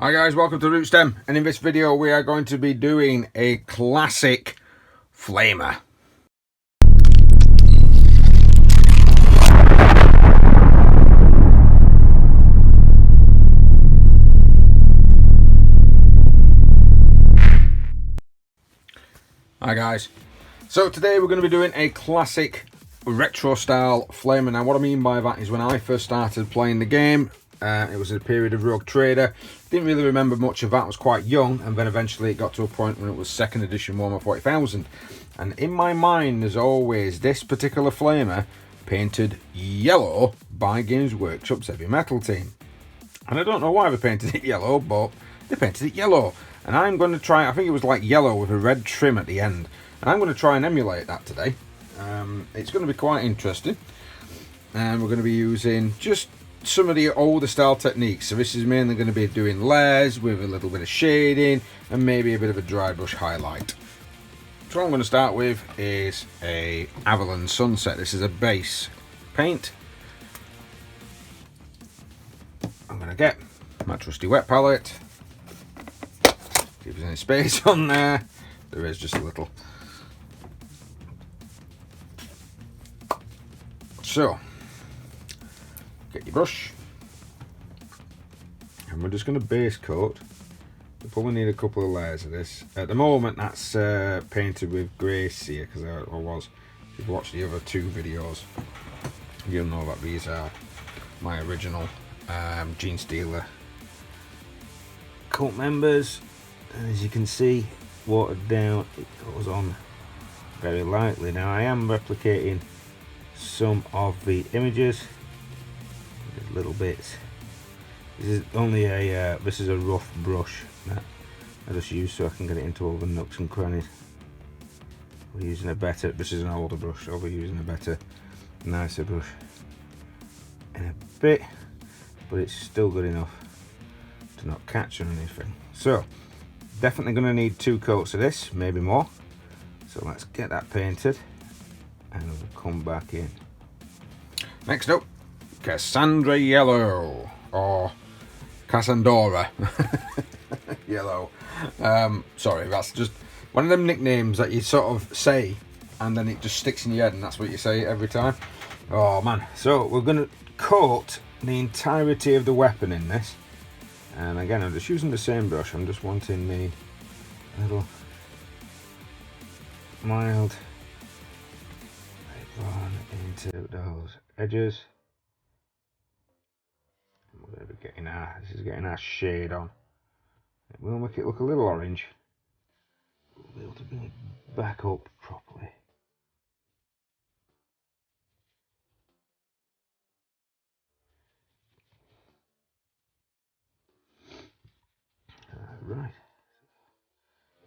Hi guys, welcome to Rootstem, and in this video we are going to be doing a classic flamer. Hi guys, so today we're going to be doing a classic retro style flamer. Now what I mean by that is when I first started playing the game, it was a period of Rogue Trader. Didn't really remember much of that, I was quite young, and then eventually it got to a point when it was 2nd edition Warhammer 40,000. And in my mind there's always this particular flamer painted yellow by Games Workshop's Heavy Metal team. And I don't know why they painted it yellow, but they painted it yellow. And I'm going to try, I think it was like yellow with a red trim at the end. And I'm going to try and emulate that today. It's going to be quite interesting. And we're going to be using just some of the older style techniques. So this is mainly going to be doing layers with a little bit of shading and maybe a bit of a dry brush highlight. So what I'm going to start with is a Avalon Sunset. This is a base paint. I'm going to get my trusty wet palette. See if there's any space on there. There is just a little. So get your brush, and we're just going to base coat. We probably need a couple of layers of this. At the moment that's painted with grey cere, because I was, if you've watched the other two videos you'll know that these are my original Gene Stealer cult members, and as you can see, watered down, it goes on very lightly. Now I am replicating some of the images, little bits. This is only a this is a rough brush that I just use so I can get it into all the nooks and crannies. We're using a better, this is an older brush, so we're using a better, nicer brush in a bit, but it's still good enough to not catch on anything. So definitely going to need 2 coats of this, maybe more. So let's get that painted and we'll come back in. Next up, Cassandra Yellow, or Cassandora Yellow. Sorry, that's just one of them nicknames that you sort of say and then it just sticks in your head and that's what you say every time. Oh man, so we're going to coat the entirety of the weapon in this, and again I'm just using the same brush. I'm just wanting the little mild run into those edges. We're going to be getting this is getting our shade on. It will make it look a little orange. We'll be able to bring it back up properly. Right.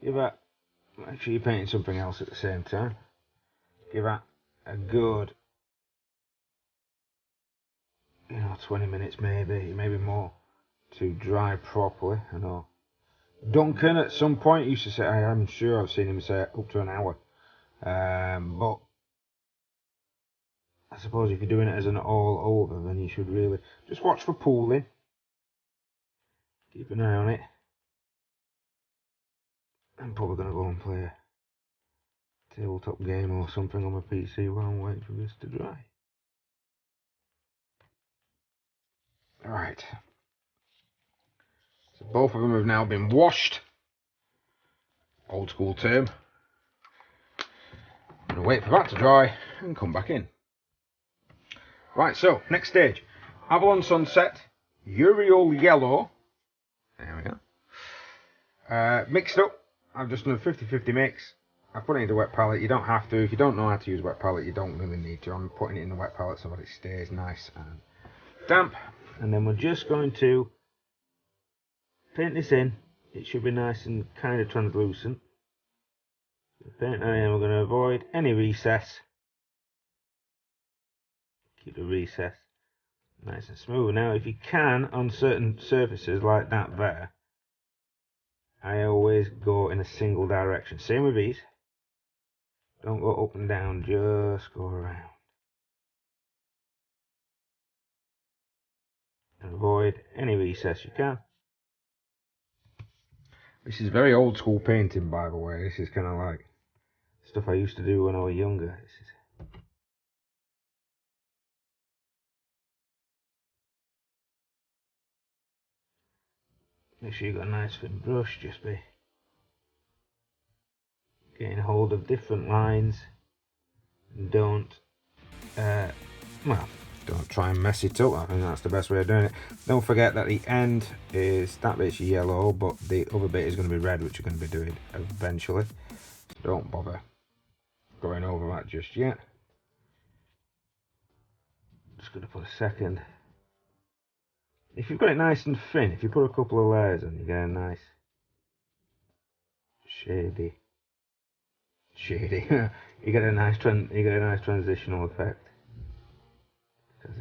Give that, make sure you're painting something else at the same time. Give that a good, 20 minutes maybe more to dry properly. I know Duncan at some point used to say, I'm sure I've seen him say up to an hour, but I suppose if you're doing it as an all over, then you should really just watch for pooling, keep an eye on it. I'm probably going to go and play a tabletop game or something on my PC while I'm waiting for this to dry. Alright, so both of them have now been washed. Old school term. I'm going to wait for that to dry and come back in. Right, so next stage, Avalon Sunset, Uriel Yellow. There we go. Mixed up. I've just done a 50-50 mix. I've put it into wet palette. You don't have to. If you don't know how to use wet palette, you don't really need to. I'm putting it in the wet palette so that it stays nice and damp. And then we're just going to paint this in. It should be nice and kind of translucent. Paint that in. We're going to avoid any recess. Keep the recess nice and smooth. Now if you can, on certain surfaces like that there, I always go in a single direction. Same with these. Don't go up and down, just go around. And avoid any recess you can. This is very old school painting, by the way. This is kind of like stuff I used to do when I was younger. Make sure you've got a nice thin brush, just be getting hold of different lines, and don't don't try and mess it up. I think that's the best way of doing it. Don't forget that the end is, that bit's yellow, but the other bit is going to be red, which you're going to be doing eventually. So don't bother going over that just yet. Just going to put a second. If you've got it nice and thin, if you put a couple of layers on, you get a nice shady. you get a nice transitional effect, because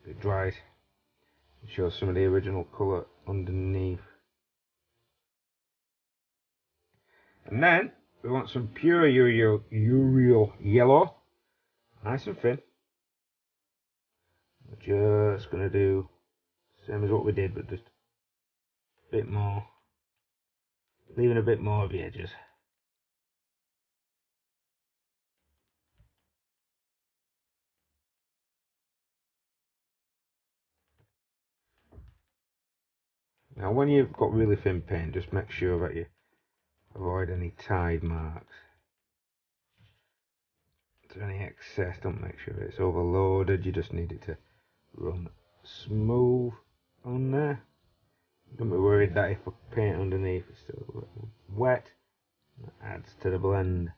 it dries and shows some of the original colour underneath. And then we want some pure Uriel yellow, nice and thin. We're just going to do same as what we did, but just a bit more, leaving a bit more of the edges. Now when you've got really thin paint, just make sure that you avoid any tide marks. If there's any excess, don't make sure it's overloaded. You just need it to run smooth on there. Don't be worried that if the paint underneath is still a little wet, that adds to the blend.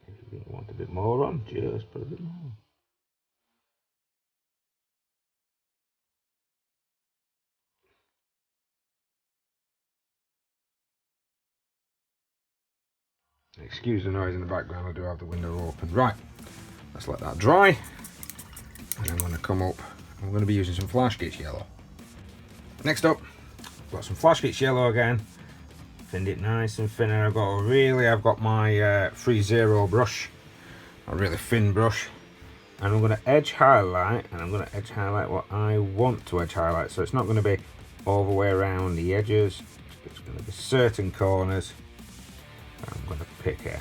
If you want a bit more on, just put a bit more. Excuse the noise in the background, I do have the window open. Right, let's let that dry. And I'm going to come up, I'm going to be using some Flash Gitch yellow. Next up, I've got some Flash Gitch yellow again. Thinned it nice and thin, and I've got my 3-0 brush, a really thin brush. And I'm going to edge highlight, and I'm going to edge highlight what I want to edge highlight. So it's not going to be all the way around the edges. It's going to be certain corners. I'm going to pick out.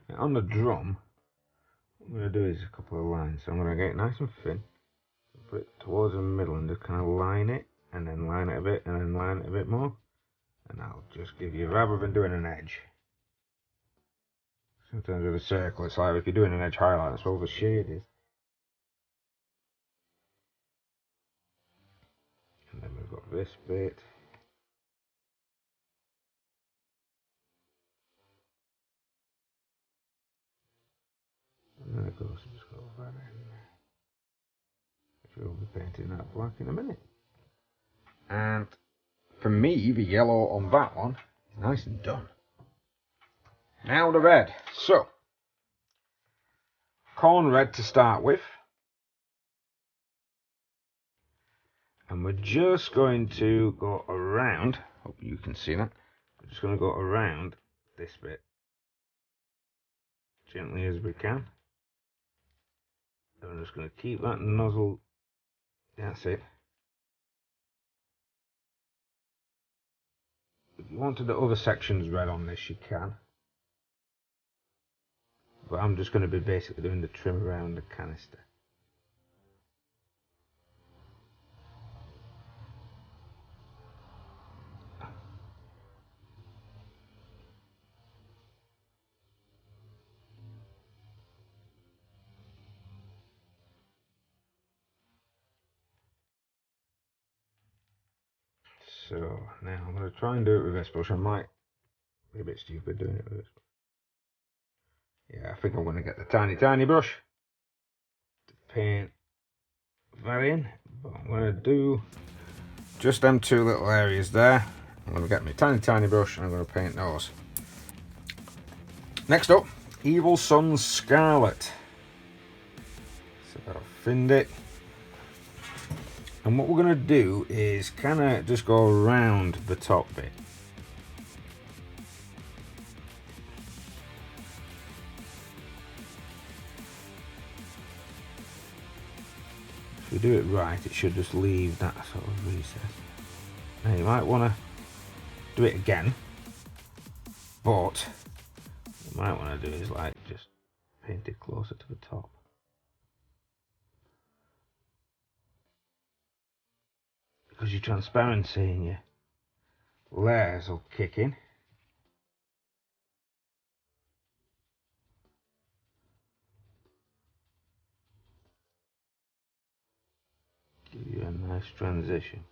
Now on the drum, what I'm going to do is a couple of lines. So I'm going to get it nice and thin, put it towards the middle and just kind of line it, and then line it a bit, and then line it a bit more. And I'll just give you, rather than doing an edge. Sometimes with a circle, it's like if you're doing an edge highlight, that's where the shade is. And then we've got this bit. And then of course, just go over in there. Which we'll be painting that black in a minute. And for me, the yellow on that one is nice and done. Now the red. So, corn red to start with. And we're just going to go around, hope you can see that. We're just going to go around this bit gently as we can. And I'm just going to keep that nozzle, that's it. If you wanted the other sections red on this, you can. But I'm just going to be basically doing the trim around the canister. So now I'm going to try and do it with this brush. I might be a bit stupid doing it with this. Yeah, I think I'm going to get the tiny brush to paint that in. But I'm going to do just them two little areas there. I'm going to get my tiny brush and I'm going to paint those. Next up, Evil Sun's Scarlet. So I've finned it. And what we're going to do is kind of just go around the top bit. If we do it right, it should just leave that sort of recess. Now you might want to do it again, but what you might want to do is like just paint it closer to the top. Because your transparency and your layers will kick in. Give you a nice transition.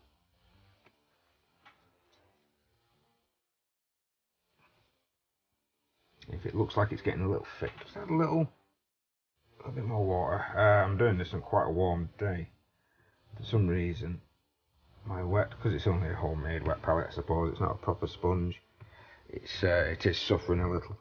If it looks like it's getting a little thick, just add a little bit more water. I'm doing this on quite a warm day. For some reason, my wet, because it's only a homemade wet palette, I suppose, it's not a proper sponge. It is suffering a little.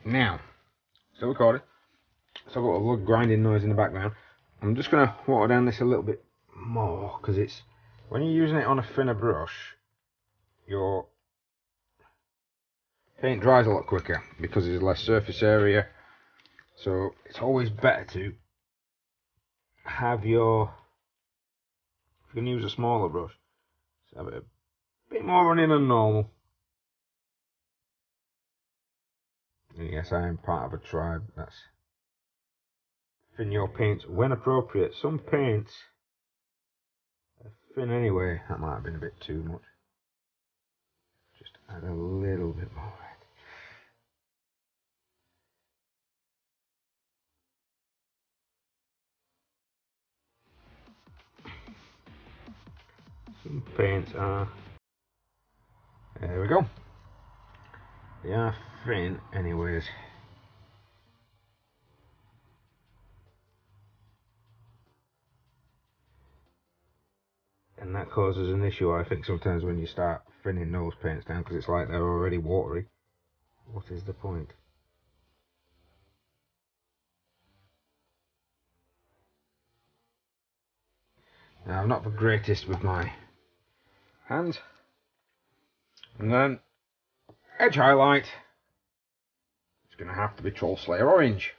Now, still recording. So I've got a little grinding noise in the background. I'm just going to water down this a little bit more, because it's, when you're using it on a thinner brush, your paint dries a lot quicker because there's less surface area. So it's always better to have your, if you're going to use a smaller brush, so have it a bit more running than normal. And yes, I am part of a tribe that's thin your paints when appropriate. Some paints are thin anyway. That might have been a bit too much. Just add a little bit more. Some paints are, there we go. They are thin anyways. And that causes an issue, I think, sometimes when you start thinning those paints down, because it's like they're already watery. What is the point? Now, I'm not the greatest with my hands. And then, edge highlight. It's going to have to be Troll Slayer Orange.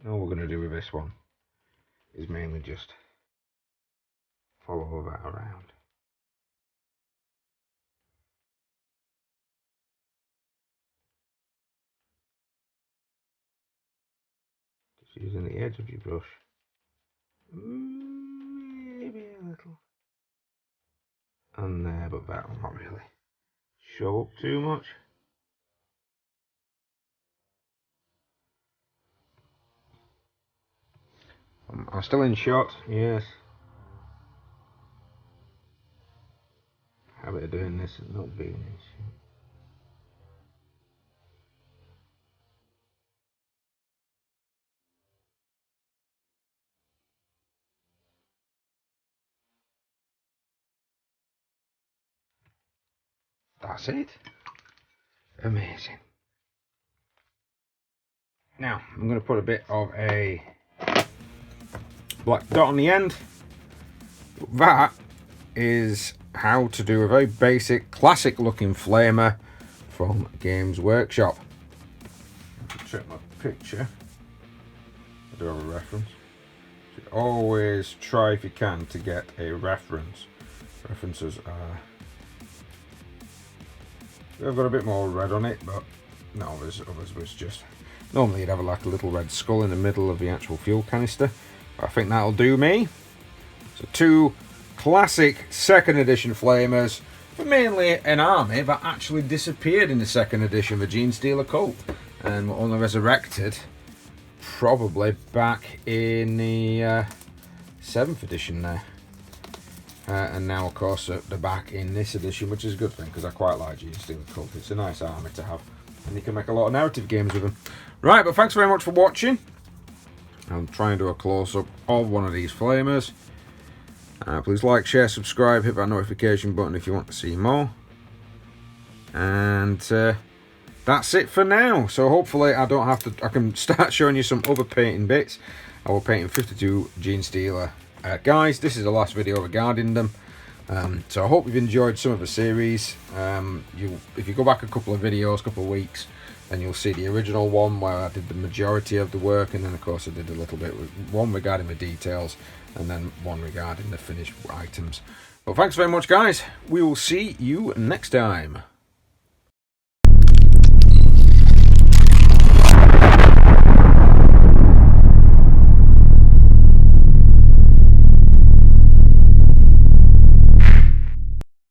All we're going to do with this one is mainly just follow that around. Just using the edge of your brush. Maybe a little on there, but that will not really show up too much. I'm still in shot, yes. Habit of doing this and not being in shot. That's it. Amazing. Now, I'm going to put a bit of a black dot on the end. That is how to do a very basic, classic looking flamer from Games Workshop. check my picture. I do have a reference. Should always try, if you can, to get a reference. References are... I've got a bit more red on it, but no, others was just... Normally you'd have like a little red skull in the middle of the actual fuel canister. But I think that'll do me. So 2 classic 2nd edition flamers for mainly an army that actually disappeared in the 2nd edition, the Genestealer cult, and were only resurrected probably back in the 7th edition there. And now, of course, they're back in this edition, which is a good thing, because I quite like Genestealer cult. It's a nice army to have, and you can make a lot of narrative games with them. Right, but thanks very much for watching. I'll try and do a close-up of one of these flamers. Please like, share, subscribe, hit that notification button if you want to see more. And that's it for now. So hopefully I don't have to... I can start showing you some other painting bits. I will paint in 52 Genestealer. Guys, this is the last video regarding them. So I hope you've enjoyed some of the series. If you go back a couple of videos, couple of weeks, then you'll see the original one where I did the majority of the work, and then of course I did a little bit with one regarding the details, and then one regarding the finished items. Well, thanks very much, guys. We will see you next time.